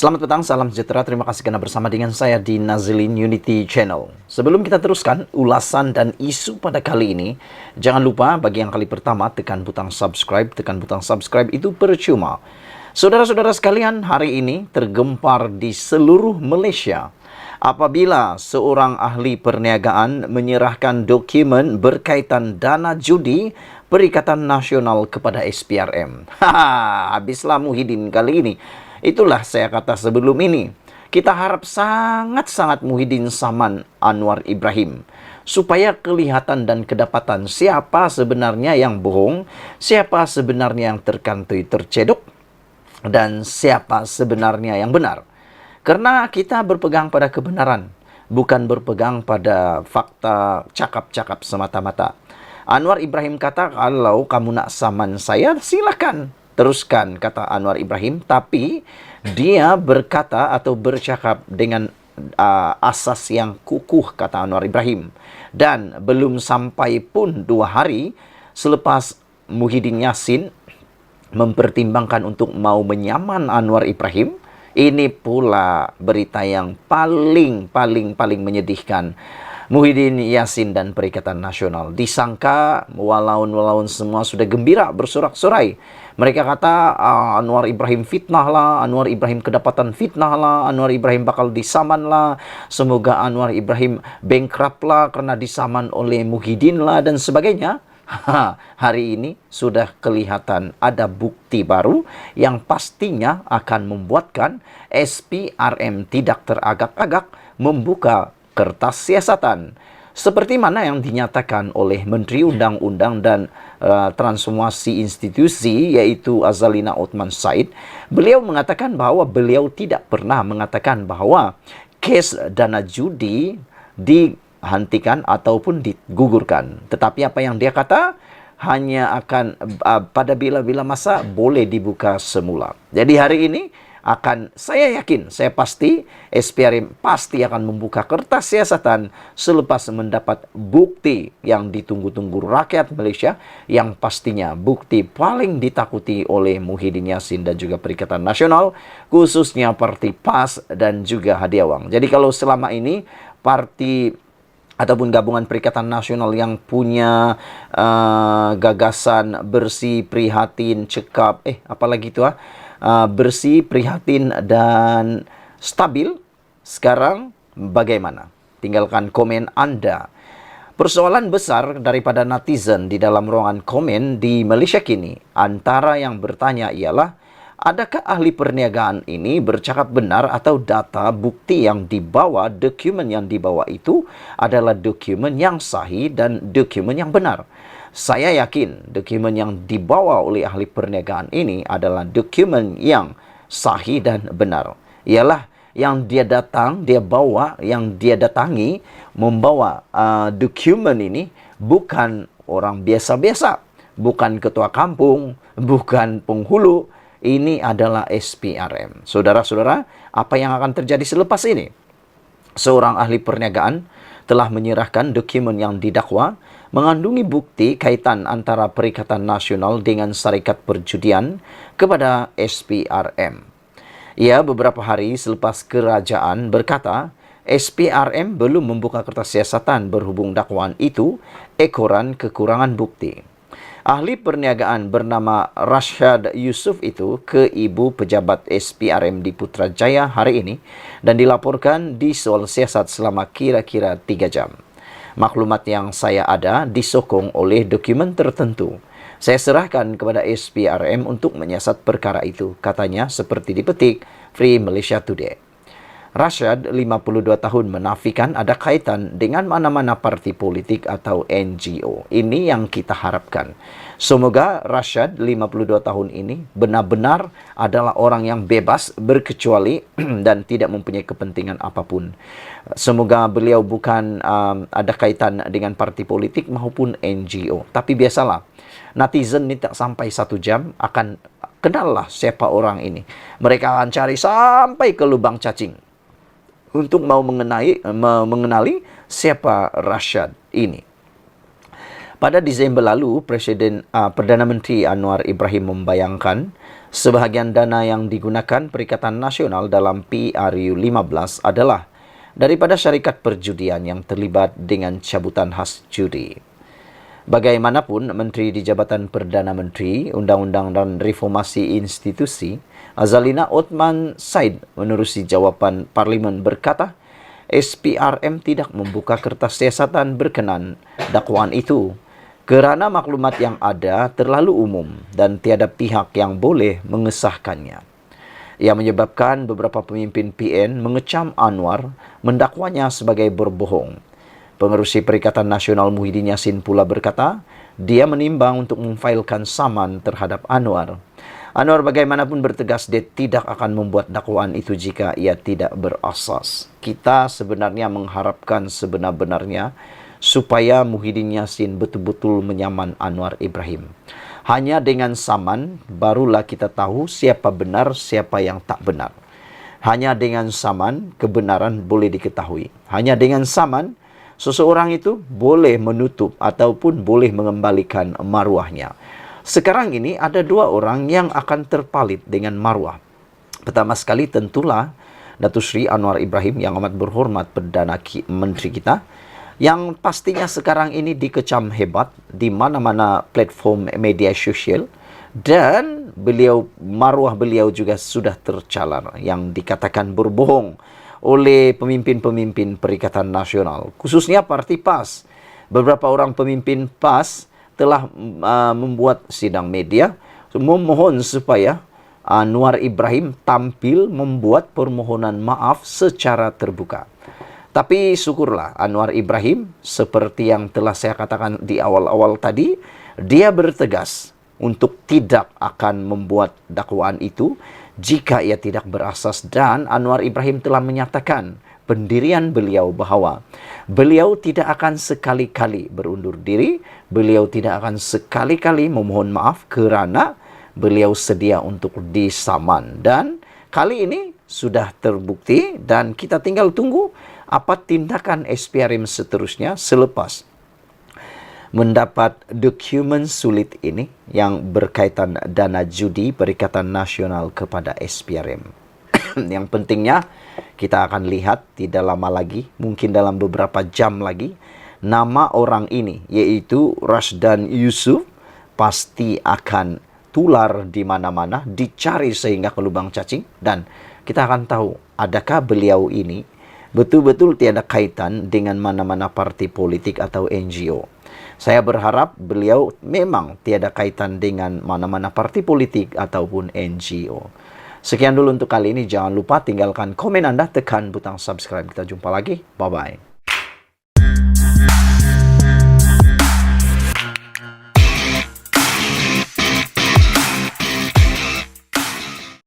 Selamat petang, salam sejahtera. Terima kasih karena bersama dengan saya di Nazilin Unity Channel. Sebelum kita teruskan ulasan dan isu pada kali ini, jangan lupa bagi yang kali pertama tekan butang subscribe. Tekan butang subscribe itu percuma. Saudara-saudara sekalian, hari ini tergempar di seluruh Malaysia apabila seorang ahli perniagaan menyerahkan dokumen berkaitan dana judi Perikatan Nasional kepada SPRM. Habislah Muhyiddin kali ini. Itulah saya kata sebelum ini. Kita harap sangat-sangat Muhyiddin Saman Anwar Ibrahim. Supaya kelihatan dan kedapatan siapa sebenarnya yang bohong, siapa sebenarnya yang terkantui tercedok, dan siapa sebenarnya yang benar. Karena kita berpegang pada kebenaran, bukan berpegang pada fakta cakap-cakap semata-mata. Anwar Ibrahim kata, kalau kamu nak saman saya, silakan. Teruskan, kata Anwar Ibrahim. Tapi dia berkata atau bercakap dengan asas yang kukuh, kata Anwar Ibrahim. Dan belum sampai pun 2 hari selepas Muhyiddin Yassin mempertimbangkan untuk mau menyaman Anwar Ibrahim, ini pula berita yang paling menyedihkan. Muhyiddin Yassin dan Perikatan Nasional disangka walaun semua sudah gembira bersorak-sorai. Mereka kata Anwar Ibrahim fitnah lah, Anwar Ibrahim kedapatan fitnah lah, Anwar Ibrahim bakal disaman lah, semoga Anwar Ibrahim bankrupt lah karena disaman oleh Muhyiddin lah dan sebagainya. Hari ini sudah kelihatan ada bukti baru yang pastinya akan membuatkan SPRM tidak teragak-agak membuka kertas siasatan. Seperti mana yang dinyatakan oleh Menteri Undang-Undang dan Transformasi Institusi, yaitu Azalina Othman Said. Beliau mengatakan bahwa beliau tidak pernah mengatakan bahwa kes dana judi dihentikan ataupun digugurkan. Tetapi apa yang dia kata, hanya akan pada bila-bila masa boleh dibuka semula. Jadi hari ini saya yakin, saya pasti SPRM pasti akan membuka kertas siasatan selepas mendapat bukti yang ditunggu-tunggu rakyat Malaysia, yang pastinya bukti paling ditakuti oleh Muhyiddin Yassin dan juga Perikatan Nasional, khususnya Parti PAS dan juga Hadiah Wang. Jadi kalau selama ini parti ataupun gabungan Perikatan Nasional yang punya gagasan bersih, prihatin, cekap, apalagi itu bersih, prihatin, dan stabil, sekarang bagaimana? Tinggalkan komen Anda. Persoalan besar daripada netizen di dalam ruangan komen di Malaysia kini, antara yang bertanya ialah, adakah ahli perniagaan ini bercakap benar atau data bukti yang dibawa, dokumen yang dibawa itu adalah dokumen yang sahih dan dokumen yang benar? Saya yakin dokumen yang dibawa oleh ahli perniagaan ini adalah dokumen yang sahih dan benar. Ialah yang dia datangi membawa dokumen ini bukan orang biasa-biasa, bukan ketua kampung, bukan penghulu. Ini adalah SPRM. Saudara-saudara, apa yang akan terjadi selepas ini? Seorang ahli perniagaan telah menyerahkan dokumen yang didakwa mengandungi bukti kaitan antara Perikatan Nasional dengan syarikat perjudian kepada SPRM. Ia beberapa hari selepas kerajaan berkata, SPRM belum membuka kertas siasatan berhubung dakwaan itu ekoran kekurangan bukti. Ahli perniagaan bernama Rashad Yusof itu ke ibu pejabat SPRM di Putrajaya hari ini dan dilaporkan di soal siasat selama kira-kira 3 jam. Maklumat yang saya ada disokong oleh dokumen tertentu. Saya serahkan kepada SPRM untuk menyiasat perkara itu, katanya seperti dipetik Free Malaysia Today. Rashad, 52 tahun, menafikan ada kaitan dengan mana-mana parti politik atau NGO. Ini yang kita harapkan. Semoga Rashad, 52 tahun ini, benar-benar adalah orang yang bebas, berkecuali dan tidak mempunyai kepentingan apapun. Semoga beliau bukan ada kaitan dengan parti politik maupun NGO. Tapi biasalah, netizen ini tak sampai 1 jam akan kenallah siapa orang ini. Mereka akan cari sampai ke lubang cacing untuk mau mengenali siapa Rashad ini. Pada Disember lalu, Perdana Menteri Anwar Ibrahim membayangkan Sebahagian dana yang digunakan Perikatan Nasional dalam PRU 15 adalah daripada syarikat perjudian yang terlibat dengan cabutan khas judi. Bagaimanapun, Menteri di Jabatan Perdana Menteri, Undang-Undang dan Reformasi Institusi, Azalina Othman Said menerusi jawapan Parlimen berkata, SPRM tidak membuka kertas siasatan berkenan dakwaan itu kerana maklumat yang ada terlalu umum dan tiada pihak yang boleh mengesahkannya. Ia menyebabkan beberapa pemimpin PN mengecam Anwar mendakwanya sebagai berbohong. Pengerusi Perikatan Nasional Muhyiddin Yassin pula berkata, dia menimbang untuk memfailkan saman terhadap Anwar. Anwar bagaimanapun bertegas dia tidak akan membuat dakwaan itu jika ia tidak berasas. Kita sebenarnya mengharapkan sebenar-benarnya supaya Muhyiddin Yassin betul-betul menyaman Anwar Ibrahim. Hanya dengan saman barulah kita tahu siapa benar, siapa yang tak benar. Hanya dengan saman kebenaran boleh diketahui. Hanya dengan saman seseorang itu boleh menutup ataupun boleh mengembalikan maruahnya. Sekarang ini ada dua orang yang akan terpalit dengan maruah. Pertama sekali tentulah Datuk Seri Anwar Ibrahim yang amat berhormat Perdana Menteri kita, yang pastinya sekarang ini dikecam hebat di mana-mana platform media sosial, dan maruah beliau juga sudah tercalar yang dikatakan berbohong oleh pemimpin-pemimpin Perikatan Nasional, khususnya Parti PAS. Beberapa orang pemimpin PAS telah membuat sidang media memohon supaya Anwar Ibrahim tampil membuat permohonan maaf secara terbuka. Tapi syukurlah Anwar Ibrahim, seperti yang telah saya katakan di awal-awal tadi, dia bertegas untuk tidak akan membuat dakwaan itu jika ia tidak berasas, dan Anwar Ibrahim telah menyatakan pendirian beliau bahawa beliau tidak akan sekali-kali berundur diri, beliau tidak akan sekali-kali memohon maaf kerana beliau sedia untuk disaman. Dan kali ini sudah terbukti dan kita tinggal tunggu apa tindakan SPRM seterusnya selepas mendapat dokumen sulit ini yang berkaitan dana judi Perikatan Nasional kepada SPRM. Yang pentingnya kita akan lihat tidak lama lagi, mungkin dalam beberapa jam lagi, nama orang ini yaitu Rashdan Yusuf pasti akan tular di mana-mana, dicari sehingga ke lubang cacing, dan kita akan tahu adakah beliau ini betul-betul tiada kaitan dengan mana-mana parti politik atau NGO. Saya berharap beliau memang tiada kaitan dengan mana-mana parti politik ataupun NGO. Sekian dulu untuk kali ini. Jangan lupa tinggalkan komen Anda, tekan butang subscribe. Kita jumpa lagi. Bye-bye.